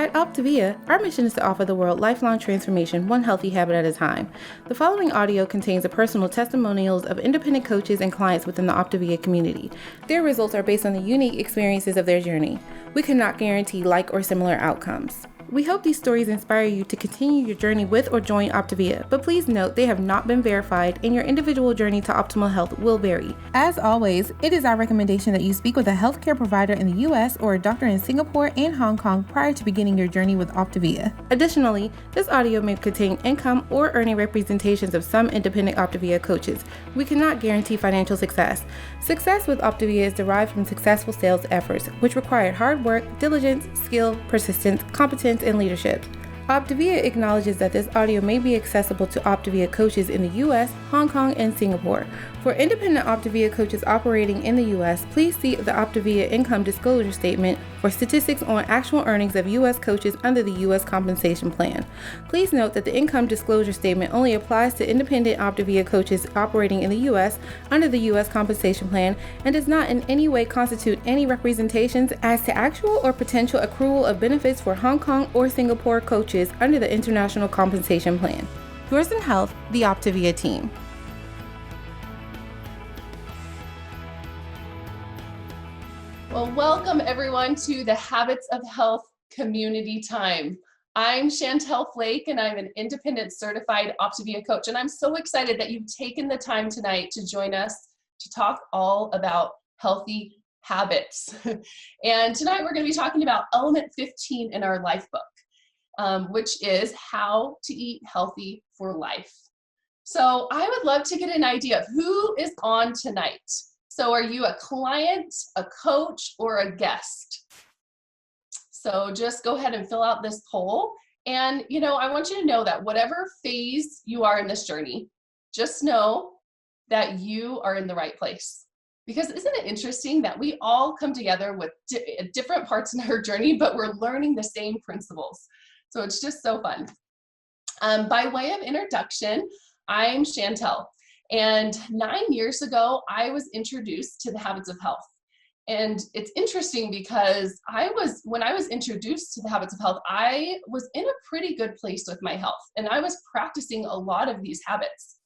At Optavia, our mission is to offer the world lifelong transformation, one healthy habit at a time. The following audio contains the personal testimonials of independent coaches and clients within the Optavia community. Their results are based on the unique experiences of their journey. We cannot guarantee like or similar outcomes. We hope these stories inspire you to continue your journey with or join Optavia, but please note they have not been verified and your individual journey to optimal health will vary. As always, it is our recommendation that you speak with a healthcare provider in the US or a doctor in Singapore and Hong Kong prior to beginning your journey with Optavia. Additionally, this audio may contain income or earning representations of some independent Optavia coaches. We cannot guarantee financial success. Success with Optavia is derived from successful sales efforts, which require hard work, diligence, skill, persistence, competence, and leadership. Optavia acknowledges that this audio may be accessible to Optavia coaches in the US, Hong Kong, and Singapore. For independent Optavia coaches operating in the US, please see the Optavia Income Disclosure Statement for statistics on actual earnings of US coaches under the US Compensation Plan. Please note that the Income Disclosure Statement only applies to independent Optavia coaches operating in the US under the US Compensation Plan and does not in any way constitute any representations as to actual or potential accrual of benefits for Hong Kong or Singapore coaches under the International Compensation Plan. Yours in Health, the Optavia team. Well, welcome everyone to the Habits of Health Community Time. I'm Chantel Flake and I'm an independent certified Optavia coach, and I'm so excited that you've taken the time tonight to join us to talk all about healthy habits. And tonight we're going to be talking about element 15 in our life book, which is how to eat healthy for life. So I would love to get an idea of who is on tonight. So are you a client, a coach, or a guest? So just go ahead and fill out this poll. And, I want you to know that whatever phase you are in this journey, just know that you are in the right place. Because isn't it interesting that we all come together with different parts in our journey, but we're learning the same principles. So it's just so fun. By way of introduction, I'm Chantel. And 9 years ago, I was introduced to the Habits of Health. And it's interesting because when I was introduced to the Habits of Health, I was in a pretty good place with my health. And I was practicing a lot of these habits.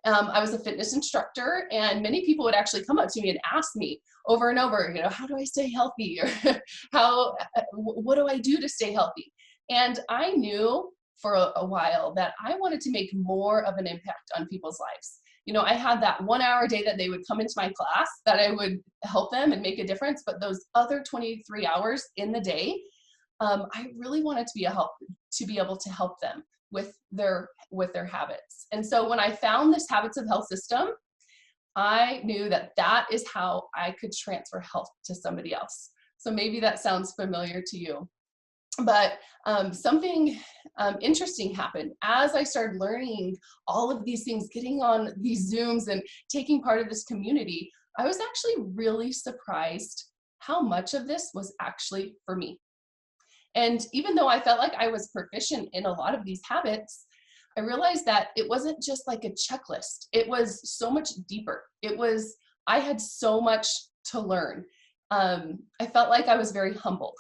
I was a fitness instructor, and many people would actually come up to me and ask me over and over, how do I stay healthy? Or what do I do to stay healthy? And I knew for a while that I wanted to make more of an impact on people's lives. I had that 1 hour a day that they would come into my class that I would help them and make a difference. But those other 23 hours in the day, I really wanted to be able to help them with their habits. And so when I found this Habits of Health system, I knew that is how I could transfer health to somebody else. So maybe that sounds familiar to you. But something interesting happened as I started learning all of these things, getting on these Zooms and taking part of this community. I was actually really surprised how much of this was actually for me. And even though I felt like I was proficient in a lot of these habits, I realized that it wasn't just like a checklist. It was so much deeper. I had so much to learn. I felt like I was very humble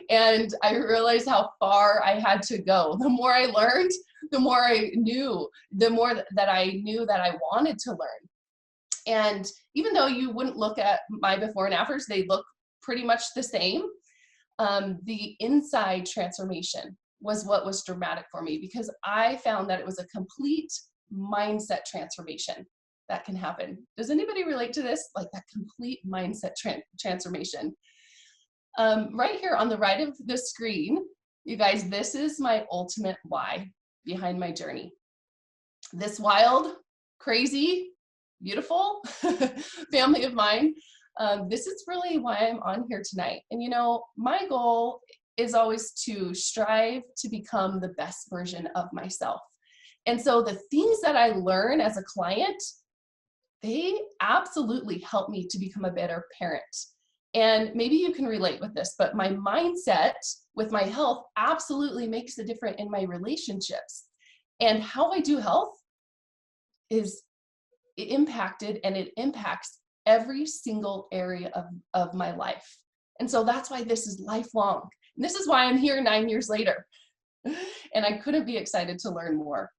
and I realized how far I had to go. The more I learned, the more I knew, the more that I knew that I wanted to learn. And even though you wouldn't look at my before and afters, they look pretty much the same. The inside transformation was what was dramatic for me, because I found that it was a complete mindset transformation that can happen. Does anybody relate to this? Like that complete mindset transformation. Right here on the right of the screen, you guys, this is my ultimate why behind my journey. This wild, crazy, beautiful family of mine. This is really why I'm on here tonight. And my goal is always to strive to become the best version of myself. And so the things that I learn as a client, they absolutely help me to become a better parent. And maybe you can relate with this, but my mindset with my health absolutely makes a difference in my relationships. And how I do health is impacted, and it impacts every single area of my life. And so that's why this is lifelong. And this is why I'm here 9 years later. And I couldn't be excited to learn more.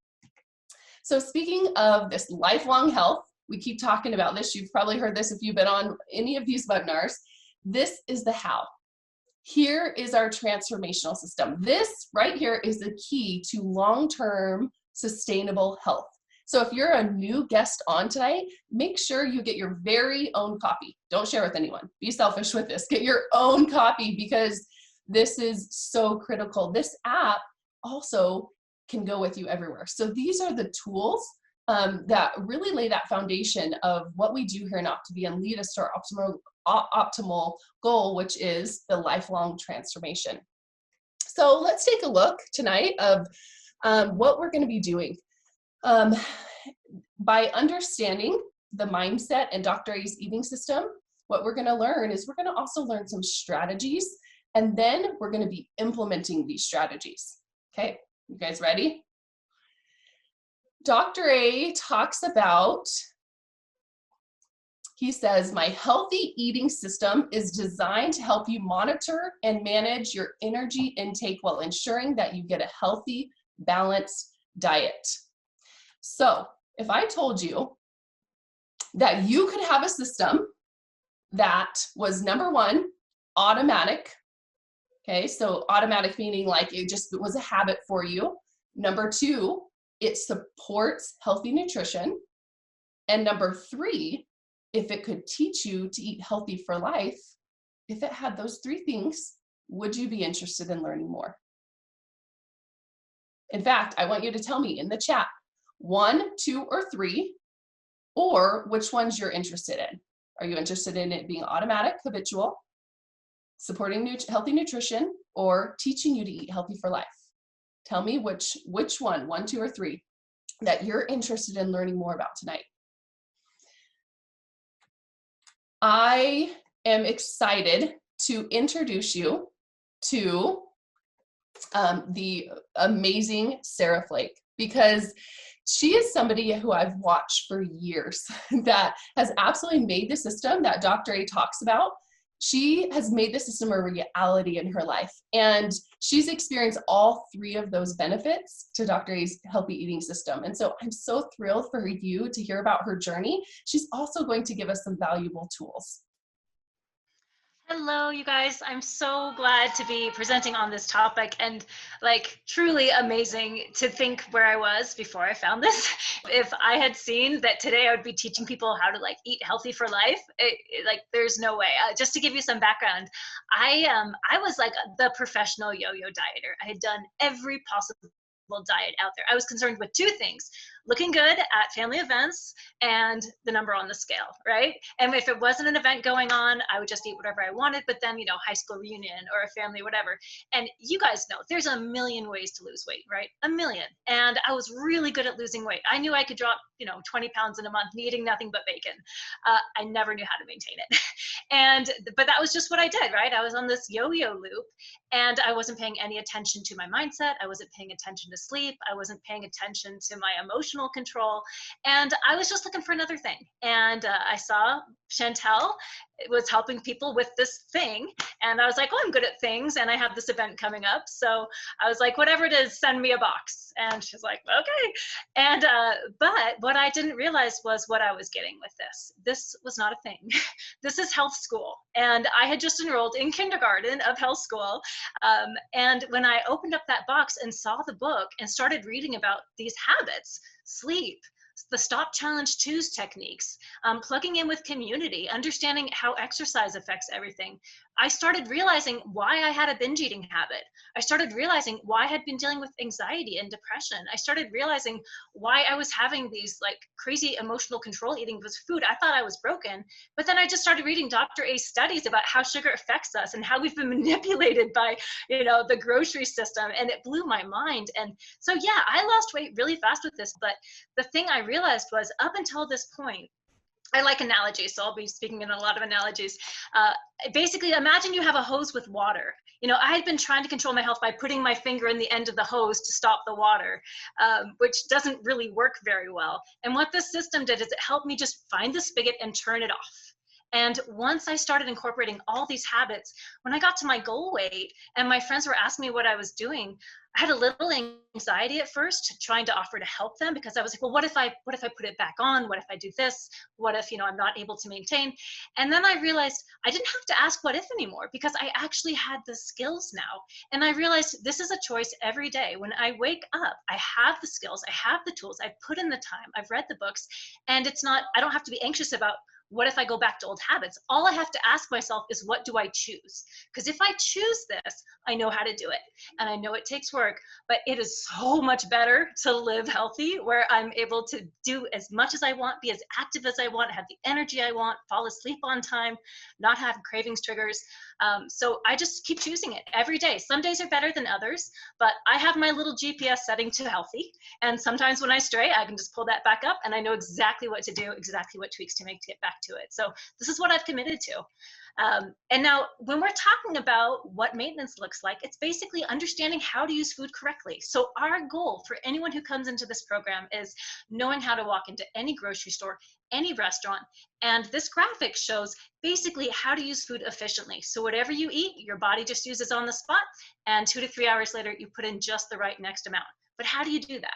So speaking of this lifelong health, we keep talking about this. You've probably heard this if you've been on any of these webinars. This is the how. Here is our transformational system. This right here is the key to long-term sustainable health. So if you're a new guest on tonight, make sure you get your very own copy. Don't share with anyone. Be selfish with this. Get your own copy because this is so critical. This app also can go with you everywhere. So these are the tools that really lay that foundation of what we do here in Optavia and lead us to our optimal goal, which is the lifelong transformation. So let's take a look tonight of what we're going to be doing. By understanding the mindset and Dr. A's eating system, what we're going to learn is we're going to also learn some strategies, and then we're going to be implementing these strategies. Okay, you guys ready? Dr. A talks about, he says, my healthy eating system is designed to help you monitor and manage your energy intake while ensuring that you get a healthy, balanced diet. So if I told you that you could have a system that was, number one, automatic. Okay, so automatic meaning like it was a habit for you. Number two, it supports healthy nutrition. And number three, if it could teach you to eat healthy for life, if it had those three things, would you be interested in learning more? In fact, I want you to tell me in the chat, 1, 2, or 3, or which ones you're interested in. Are you interested in it being automatic, habitual, supporting healthy nutrition, or teaching you to eat healthy for life? Tell me which one, 1, 2, or 3, that you're interested in learning more about tonight. I am excited to introduce you to the amazing Sarah Flake, because she is somebody who I've watched for years that has absolutely made the system that Dr. A talks about. She has made the system a reality in her life, and she's experienced all three of those benefits to Dr. A's healthy eating system. And so I'm so thrilled for you to hear about her journey. She's also going to give us some valuable tools. Hello, you guys. I'm so glad to be presenting on this topic, and like truly amazing to think where I was before I found this. If I had seen that today I would be teaching people how to like eat healthy for life, like there's no way. Just to give you some background, I was like the professional yo-yo dieter. I had done every possible diet out there. I was concerned with two things: looking good at family events and the number on the scale, right? And if it wasn't an event going on, I would just eat whatever I wanted. But then, you know, high school reunion or a family, whatever. And you guys know there's a million ways to lose weight, right? A million. And I was really good at losing weight. I knew I could drop, 20 pounds in a month eating nothing but bacon. I never knew how to maintain it. But that was just what I did, right? I was on this yo-yo loop, and I wasn't paying any attention to my mindset. I wasn't paying attention to sleep. I wasn't paying attention to my emotional control. And I was just looking for another thing. And I saw Chantel was helping people with this thing. And I was like, oh, I'm good at things. And I have this event coming up. So I was like, whatever it is, send me a box. And she's like, okay. And, but what I didn't realize was what I was getting with this. This was not a thing. This is health school. And I had just enrolled in kindergarten of health school. And when I opened up that box and saw the book and started reading about these habits, sleep, the Stop Challenge 2's techniques, plugging in with community, understanding how exercise affects everything, I started realizing why I had a binge eating habit. I started realizing why I had been dealing with anxiety and depression. I started realizing why I was having these like crazy emotional control eating with food. I thought I was broken, but then I just started reading Dr. A's studies about how sugar affects us and how we've been manipulated by, the grocery system, and it blew my mind. And so, yeah, I lost weight really fast with this, but the thing I realized was up until this point, I like analogies, so I'll be speaking in a lot of analogies. Basically, imagine you have a hose with water. I had been trying to control my health by putting my finger in the end of the hose to stop the water, which doesn't really work very well. And what this system did is it helped me just find the spigot and turn it off. And once I started incorporating all these habits, when I got to my goal weight and my friends were asking me what I was doing, I had a little anxiety at first, trying to offer to help them, because I was like, well, what if I put it back on? What if I do this? What if, I'm not able to maintain? And then I realized I didn't have to ask what if anymore, because I actually had the skills now. And I realized this is a choice every day. When I wake up, I have the skills, I have the tools, I've put in the time, I've read the books, and I don't have to be anxious about what if I go back to old habits. All I have to ask myself is, what do I choose? Because if I choose this, I know how to do it. And I know it takes work, but it is so much better to live healthy, where I'm able to do as much as I want, be as active as I want, have the energy I want, fall asleep on time, not have cravings triggers. So I just keep choosing it every day. Some days are better than others, but I have my little GPS setting to healthy. And sometimes when I stray, I can just pull that back up and I know exactly what to do, exactly what tweaks to make to get back to it. So this is what I've committed to. And now when we're talking about what maintenance looks like, it's basically understanding how to use food correctly. So our goal for anyone who comes into this program is knowing how to walk into any grocery store, any restaurant, and this graphic shows basically how to use food efficiently. So whatever you eat, your body just uses on the spot, and 2 to 3 hours later, you put in just the right next amount. But how do you do that?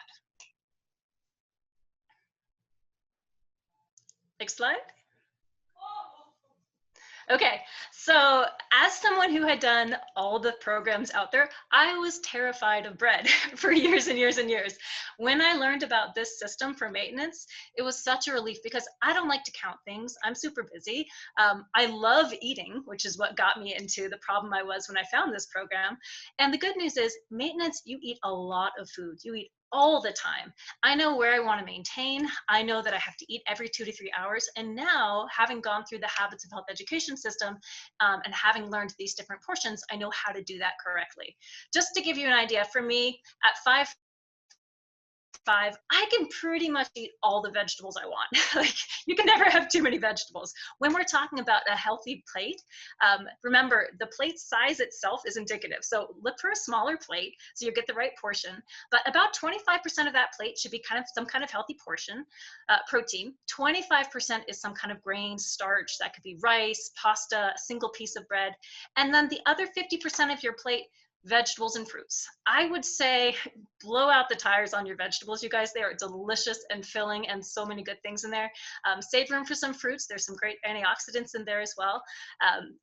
Next slide. Okay, so as someone who had done all the programs out there, I was terrified of bread for years and years and years. When I learned about this system for maintenance, it was such a relief, because I don't like to count things. I'm super busy. I love eating, which is what got me into the problem I was when I found this program. And the good news is, maintenance, you eat a lot of food. You eat all the time. I know where I want to maintain. I know that I have to eat every 2 to 3 hours. And now, having gone through the Habits of Health education system and having learned these different portions, I know how to do that correctly. Just to give you an idea, for me, at 5'5", I can pretty much eat all the vegetables I want. Like, you can never have too many vegetables. When we're talking about a healthy plate, remember, the plate size itself is indicative. So look for a smaller plate so you get the right portion. But about 25% of that plate should be some kind of healthy portion, protein. 25% is some kind of grain, starch. That could be rice, pasta, a single piece of bread. And then the other 50% of your plate, vegetables and fruits. I would say blow out the tires on your vegetables, you guys. They are delicious and filling, and so many good things in there. Save room for some fruits. There's some great antioxidants in there as well.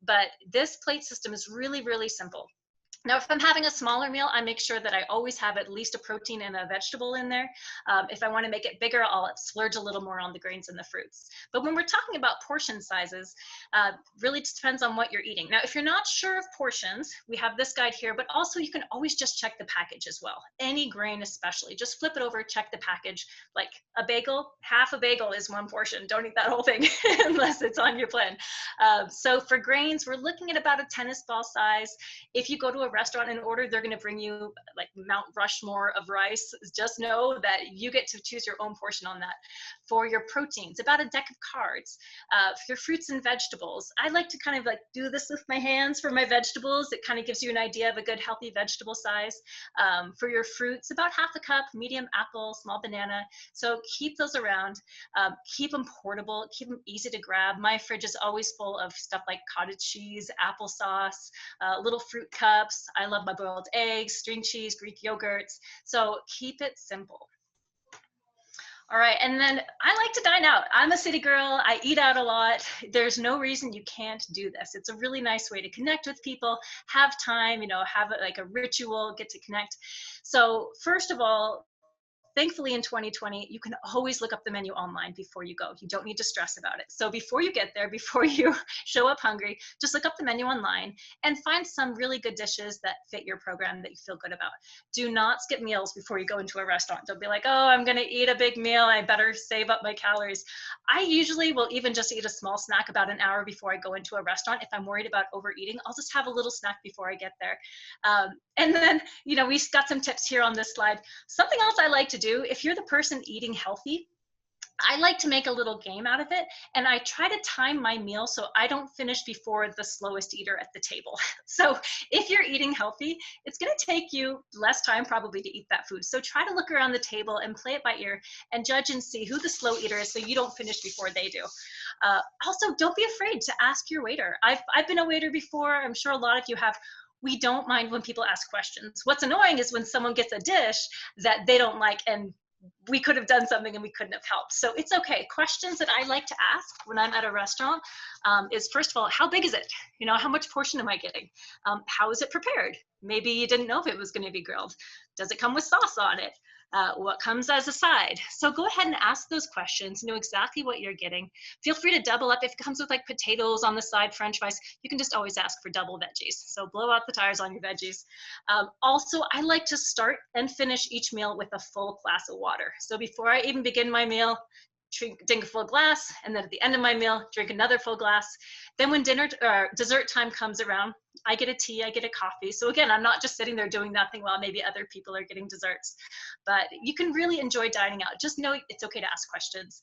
But this plate system is really, really simple. Now, if I'm having a smaller meal, I make sure that I always have at least a protein and a vegetable in there. If I want to make it bigger, I'll splurge a little more on the grains and the fruits. But when we're talking about portion sizes, really just depends on what you're eating. Now, if you're not sure of portions, we have this guide here, but also you can always just check the package as well. Any grain especially, just flip it over, check the package. Like a bagel, half a bagel is 1 portion. Don't eat that whole thing unless it's on your plan. So for grains, we're looking at about a tennis ball size. If you go to a restaurant and order, they're going to bring you like Mount Rushmore of rice. Just know that you get to choose your own portion on that. For your proteins, about a deck of cards. For your fruits and vegetables, I like to kind of like do this with my hands for my vegetables. It kind of gives you an idea of a good healthy vegetable size. For your fruits, about half a cup, medium apple, small banana. So keep those around. Keep them portable, keep them easy to grab. My fridge is always full of stuff like cottage cheese, applesauce, little fruit cups. I love my boiled eggs, string cheese, Greek yogurts. So keep it simple. All right, and then I like to dine out. I'm a city girl, I eat out a lot. There's no reason you can't do this. It's a really nice way to connect with people, have time, have like a ritual, get to connect. So first of all, thankfully in 2020, you can always look up the menu online before you go. You don't need to stress about it. So before you get there, before you show up hungry, just look up the menu online and find some really good dishes that fit your program that you feel good about. Do not skip meals before you go into a restaurant. Don't be like, oh, I'm gonna eat a big meal, I better save up my calories. I usually will even just eat a small snack about an hour before I go into a restaurant. If I'm worried about overeating, I'll just have a little snack before I get there. And then, we've got some tips here on this slide. Something else I like to do, if you're the person eating healthy, I like to make a little game out of it, and I try to time my meal so I don't finish before the slowest eater at the table. So if you're eating healthy, it's going to take you less time probably to eat that food. So try to look around the table and play it by ear and judge and see who the slow eater is so you don't finish before they do. Also, don't be afraid to ask your waiter. I've been a waiter before. I'm sure a lot of you have. We don't mind when people ask questions. What's annoying is when someone gets a dish that they don't like and we could have done something and we couldn't have helped. So it's okay. Questions that I like to ask when I'm at a restaurant is, first of all, how big is it? You know, how much portion am I getting? How is it prepared? Maybe you didn't know if it was going to be grilled. Does it come with sauce on it? What comes as a side? So go ahead and ask those questions, know exactly what you're getting. Feel free to double up. If it comes with like potatoes on the side, French fries, you can just always ask for double veggies. So blow out the tires on your veggies. Also, I like to start and finish each meal with a full glass of water. So before I even begin my meal, drink a full glass, and then at the end of my meal, drink another full glass. Then when dinner or dessert time comes around, I get a tea, I get a coffee. So again, I'm not just sitting there doing nothing while maybe other people are getting desserts, but you can really enjoy dining out. Just know it's okay to ask questions.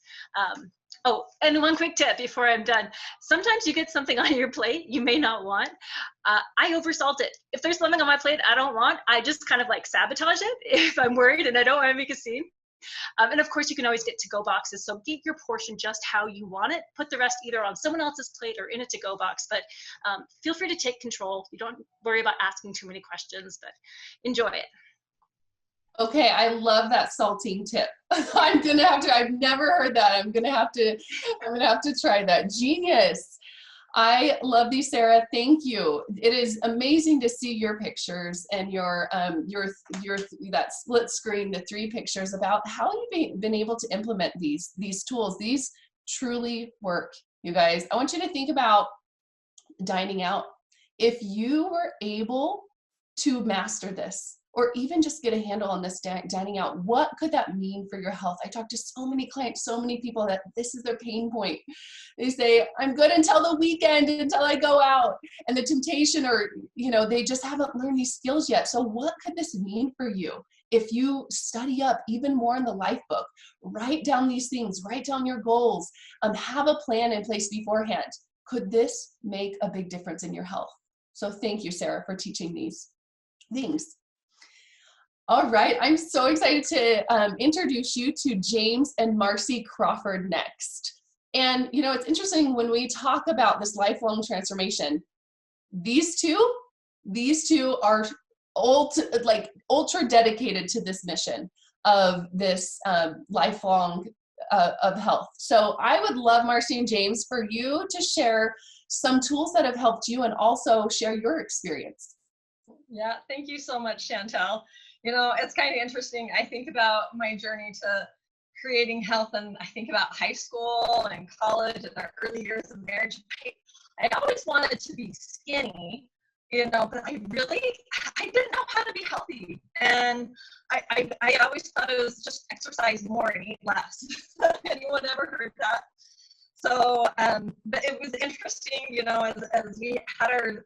Oh, and one quick tip before I'm done. Sometimes you get something on your plate you may not want. I oversalt it. If there's something on my plate I don't want, I just kind of like sabotage it if I'm worried and I don't want to make a scene. And of course, you can always get to-go boxes. So get your portion just how you want it. Put the rest either on someone else's plate or in a to-go box. But feel free to take control. You don't worry about asking too many questions, but enjoy it. Okay, I love that salting tip. I'm gonna have to. I've never heard that. I'm gonna have to try that. Genius. I love these, Sarah. Thank you. It is amazing to see your pictures and your that split screen, the 3 pictures about how you've been able to implement these tools. These truly work, you guys. I want you to think about dining out. If you were able to master this, or even just get a handle on this dining out, what could that mean for your health? I talk to so many clients, so many people that this is their pain point. They say, I'm good until the weekend, until I go out. And the temptation, or, you know, they just haven't learned these skills yet. So what could this mean for you? If you study up even more in the life book, write down these things, write down your goals, have a plan in place beforehand. Could this make a big difference in your health? So thank you, Sarah, for teaching these things. All right, I'm so excited to introduce you to James and Marcy Crawford next. And you know, it's interesting when we talk about this lifelong transformation, these two are ultra dedicated to this mission of this lifelong of health. So I would love, Marcy and James, for you to share some tools that have helped you and also share your experience. Yeah, thank you so much, Chantel. You know, it's kind of interesting. I think about my journey to creating health, and I think about high school and college and our early years of marriage. I always wanted to be skinny, you know, but I didn't know how to be healthy. And I always thought it was just exercise more and eat less. Anyone ever heard that? So, but it was interesting, you know, as we had our 3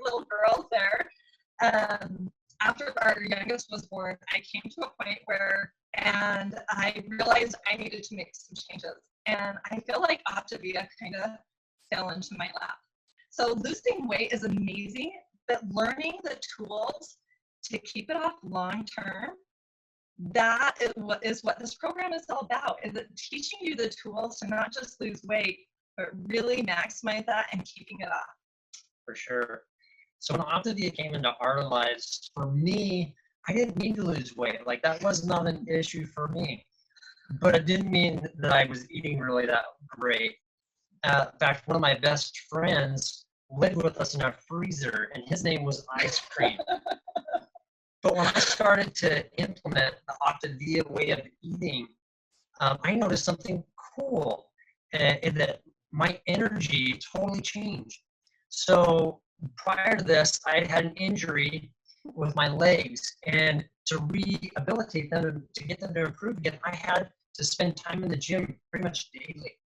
little girls there, after our youngest was born, I came to a point and I realized I needed to make some changes. And I feel like Optavia kind of fell into my lap. So losing weight is amazing, but learning the tools to keep it off long term, that is what this program is all about, is it teaching you the tools to not just lose weight, but really maximize that and keeping it off. For sure. So when Optavia came into our lives, for me, I didn't need to lose weight. Like, that was not an issue for me. But it didn't mean that I was eating really that great. In fact, one of my best friends lived with us in our freezer, and his name was Ice Cream. But when I started to implement the Optavia way of eating, I noticed something cool, in that my energy totally changed. So prior to this, I had an injury with my legs, and to rehabilitate them, to get them to improve again, I had to spend time in the gym pretty much daily.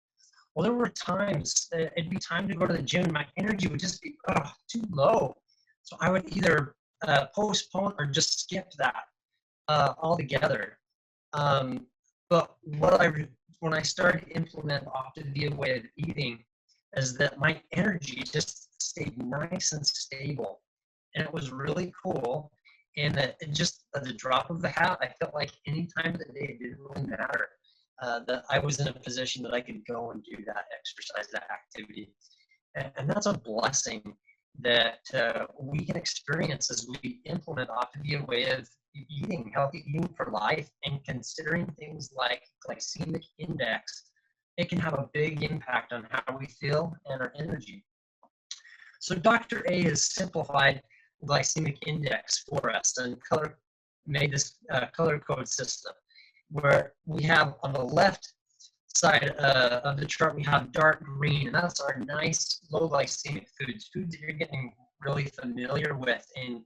Well, there were times that it'd be time to go to the gym and my energy would just be too low. So I would either postpone or just skip that altogether. But what I when I started to implement Optavia way of eating is that my energy just stayed nice and stable. And it was really cool. And that it just at the drop of the hat, I felt like any time of the day, it didn't really matter. That I was in a position that I could go and do that exercise, that activity. And that's a blessing that we can experience as we implement Optavia way of eating, healthy eating for life, and considering things like glycemic index. It can have a big impact on how we feel and our energy. So Dr. A has simplified glycemic index for us and made this color code system where we have on the left side of the chart, we have dark green, and that's our nice low glycemic foods that you're getting really familiar with in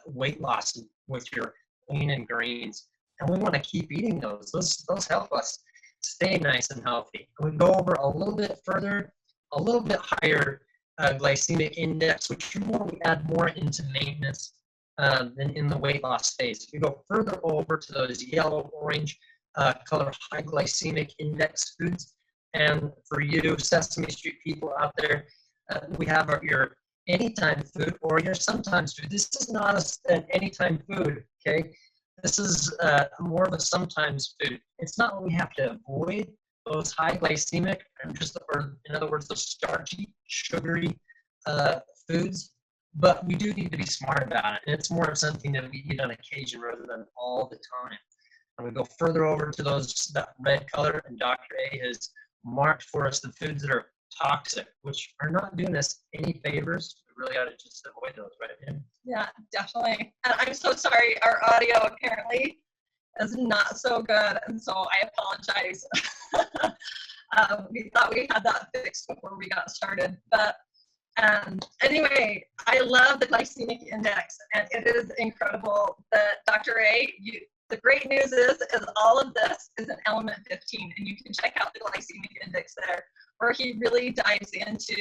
weight loss with your lean and greens. And we want to keep eating those. Those help us stay nice and healthy. And we go over a little bit further, a little bit higher glycemic index, which we add more into maintenance than in the weight loss phase. We go further over to those yellow, orange color high glycemic index foods. And for you Sesame Street people out there, we have your anytime food or your sometimes food. This is not an anytime food, okay? This is more of a sometimes food. It's not that we have to avoid those high glycemic, or in other words, those starchy, sugary foods, but we do need to be smart about it. And it's more of something that we eat on occasion rather than all the time. And we go further over to that red color, and Dr. A has marked for us the foods that are toxic, which are not doing us any favors. We really ought to just avoid those, right, Jim? Yeah, definitely. And I'm so sorry, our audio apparently is not so good, and so I apologize. We thought we had that fixed before we got started, but anyway, I love the glycemic index, and it is incredible that Dr. A, the great news is all of this is in element 15, and you can check out the glycemic index there, where he really dives into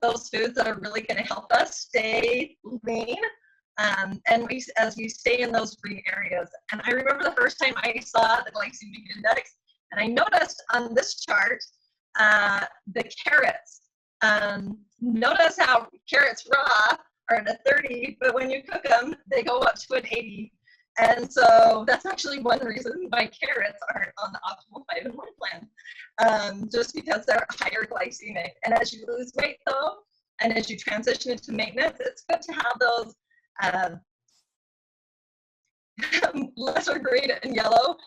those foods that are really going to help us stay lean, and as we stay in those green areas. And I remember the first time I saw the glycemic index, and I noticed on this chart the carrots. Notice how carrots raw are at a 30, but when you cook them, they go up to an 80. And so that's actually one reason why carrots aren't on the optimal 5 and 1 plan, just because they're higher glycemic. And as you lose weight though, and as you transition into maintenance, it's good to have those lesser green and yellow,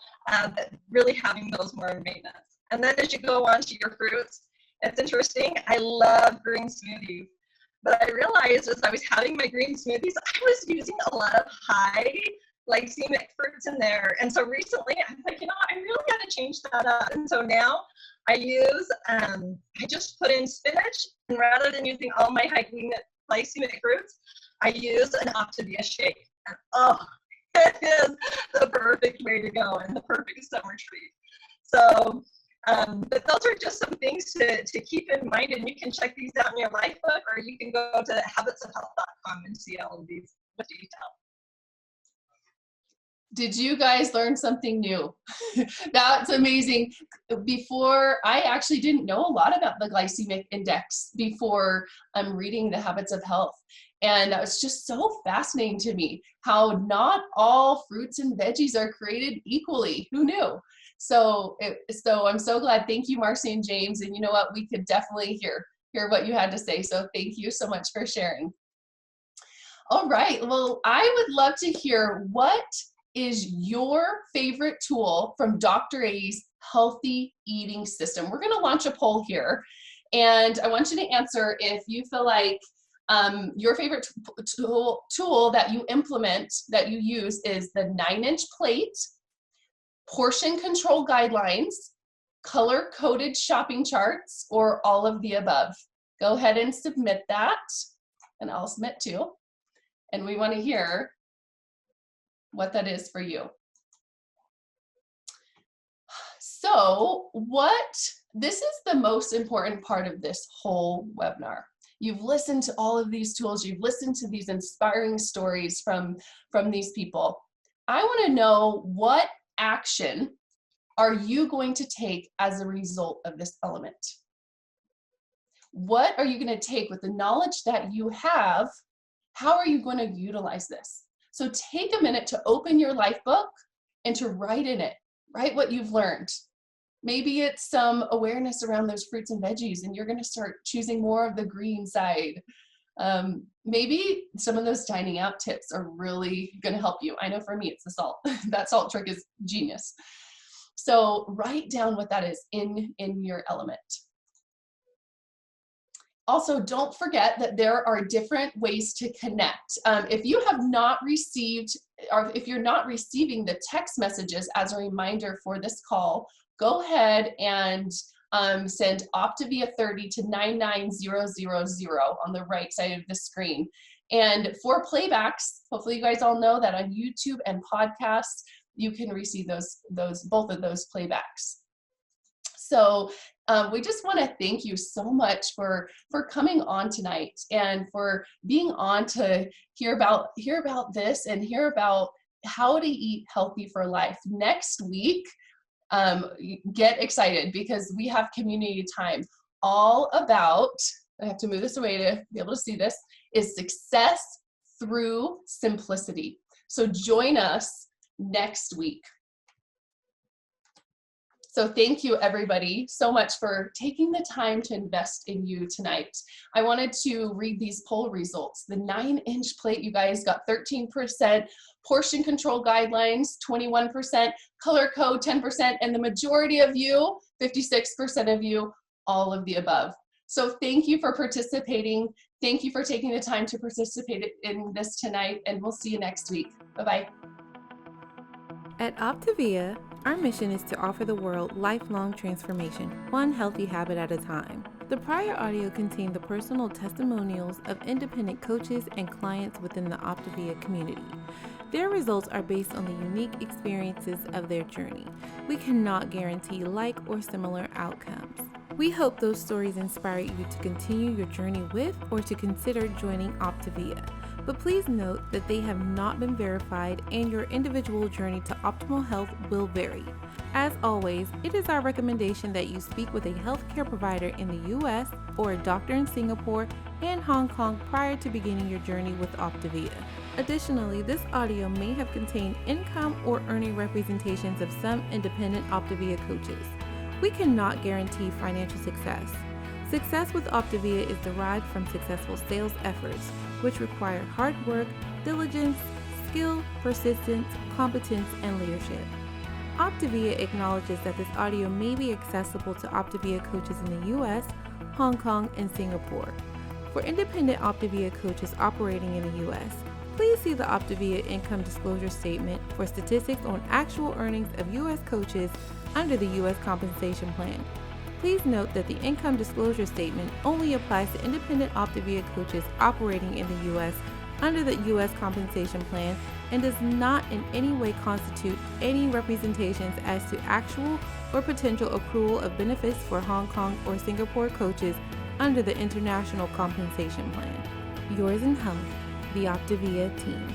really having those more in maintenance. And then as you go on to your fruits, it's interesting, I love green smoothies. But I realized as I was having my green smoothies, I was using a lot of high glycemic fruits in there. And so recently I was like, I really got to change that up. And so now I use, I just put in spinach, and rather than using all my high glycemic fruits, I use an Optavia shake. And it is the perfect way to go and the perfect summer treat. So, but those are just some things to keep in mind, and you can check these out in your life book, or you can go to habitsofhealth.com and see all of these with detail. Did you guys learn something new? That's amazing. Before, I actually didn't know a lot about the glycemic index before I'm reading The Habits of Health. And it was just so fascinating to me how not all fruits and veggies are created equally. Who knew? So I'm so glad. Thank you, Marcy and James. And you know what? We could definitely hear what you had to say. So thank you so much for sharing. All right. Well, I would love to hear, what is your favorite tool from Dr. A's healthy eating system? We're going to launch a poll here, and I want you to answer if you feel like your favorite tool that you implement, that you use, is the 9-inch plate, portion control guidelines, color-coded shopping charts, or all of the above. Go ahead and submit that, and I'll submit too. And we want to hear what that is for you. So this is the most important part of this whole webinar. You've listened to all of these tools, you've listened to these inspiring stories from these people. I want to know what action are you going to take as a result of this element? What are you going to take with the knowledge that you have? How are you going to utilize this? So take a minute to open your life book and to write in it, write what you've learned. Maybe it's some awareness around those fruits and veggies, and you're going to start choosing more of the green side. Maybe some of those dining out tips are really going to help you. I know for me, it's the salt. That salt trick is genius. So write down what that is in your element. Also, don't forget that there are different ways to connect. If you have not received, or if you're not receiving the text messages as a reminder for this call, go ahead and send Optavia 30 to 99000 on the right side of the screen. And for playbacks, hopefully you guys all know that on YouTube and podcasts, you can receive both of those playbacks. So we just want to thank you so much for coming on tonight and for being on to hear about this and hear about how to eat healthy for life. Next week, get excited because we have community time all about, I have to move this away to be able to see this, is success through simplicity. So join us next week. So thank you everybody so much for taking the time to invest in you tonight. I wanted to read these poll results. The 9-inch plate, you guys got 13%, portion control guidelines, 21%, color code, 10%, and the majority of you, 56% of you, all of the above. So thank you for participating. Thank you for taking the time to participate in this tonight, and we'll see you next week. Bye-bye. At Optavia, our mission is to offer the world lifelong transformation, one healthy habit at a time. The prior audio contained the personal testimonials of independent coaches and clients within the Optavia community. Their results are based on the unique experiences of their journey. We cannot guarantee like or similar outcomes. We hope those stories inspire you to continue your journey with or to consider joining Optavia. But please note that they have not been verified and your individual journey to optimal health will vary. As always, it is our recommendation that you speak with a healthcare provider in the US or a doctor in Singapore and Hong Kong prior to beginning your journey with Optavia. Additionally, this audio may have contained income or earning representations of some independent Optavia coaches. We cannot guarantee financial success. Success with Optavia is derived from successful sales efforts, which require hard work, diligence, skill, persistence, competence, and leadership. Optavia acknowledges that this audio may be accessible to Optavia coaches in the US, Hong Kong, and Singapore. For independent Optavia coaches operating in the US, please see the Optavia Income Disclosure Statement for statistics on actual earnings of US coaches under the US Compensation Plan. Please note that the Income Disclosure Statement only applies to independent Optavia coaches operating in the US under the US Compensation Plan and does not in any way constitute any representations as to actual or potential accrual of benefits for Hong Kong or Singapore coaches under the International Compensation Plan. Yours in health, the Optavia team.